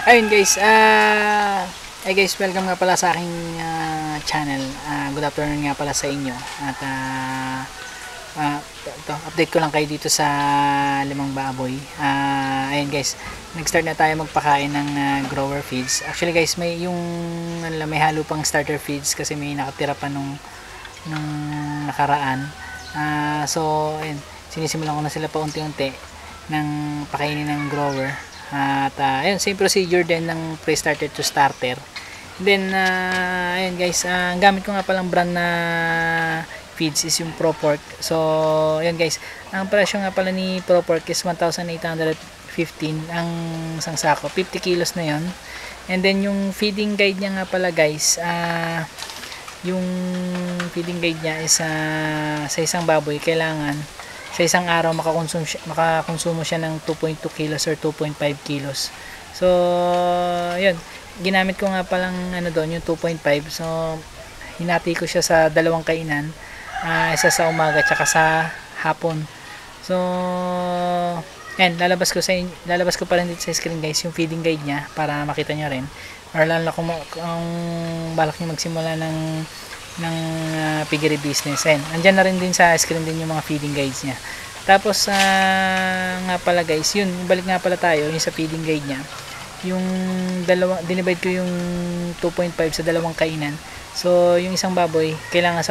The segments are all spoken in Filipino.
Ayun guys, guys, welcome nga pala sa aking channel. Good afternoon nga pala sa inyo. At update ko lang kayo dito sa limang baboy. Ayun guys, nag-start na tayo magpakain ng grower feeds. Actually guys, may halo pang starter feeds kasi may nakatira pa nung nakaraan. So ayun, sinisimulan ko na sila pa unti-unti ng pakainin ng grower. At ayun, same procedure din ng pre-starter to starter. Then ayun guys, ang gamit ko nga palang brand na feeds is yung ProPork. So ayun guys, ang presyo nga pala ni ProPork is 1,815 ang isang sako, 50 kilos na yon. And then yung feeding guide niya nga pala guys, yung feeding guide niya is sa isang baboy kailangan sa isang araw makakonsumo siya ng 2.2 kilos or 2.5 kilos. So yun, ginamit ko nga palang doon yung 2.5. So hinati ko siya sa dalawang kainan, isa sa umaga at sa hapon. So yan, lalabas ko pa rin dito sa screen guys yung feeding guide niya para makita nyo rin, or lalo kung balak nyo magsimula ng piggery business. Ayan, andyan na rin din sa screen din yung mga feeding guides niya. Tapos nga pala guys, yun, balik nga pala tayo yung sa feeding guide niya. Yung dinivide ko yung 2.5 sa dalawang kainan. So yung isang baboy kailangan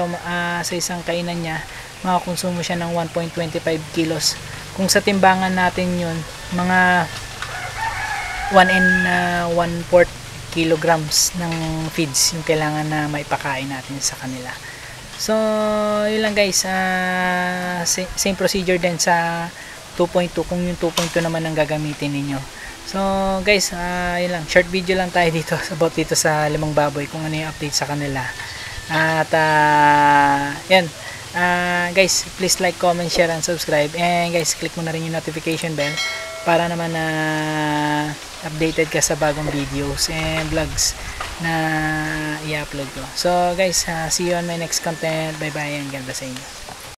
sa isang kainan niya makakonsumo siya ng 1.25 kilos. Kung sa timbangan natin yun, mga 1 and 1/4 kilograms ng feeds yung kailangan na maipakain natin sa kanila. So yun lang guys, same procedure din sa 2.2 kung yung 2.2 naman ang gagamitin ninyo. So guys, yun lang, short video lang tayo dito about dito sa limang baboy, kung ano yung update sa kanila. At yan, guys, please like, comment, share, and subscribe. And guys, click mo na rin yung notification bell para naman updated ka sa bagong videos and vlogs na i-upload ko. So guys, see you on my next content. Bye bye and God bless sa inyo.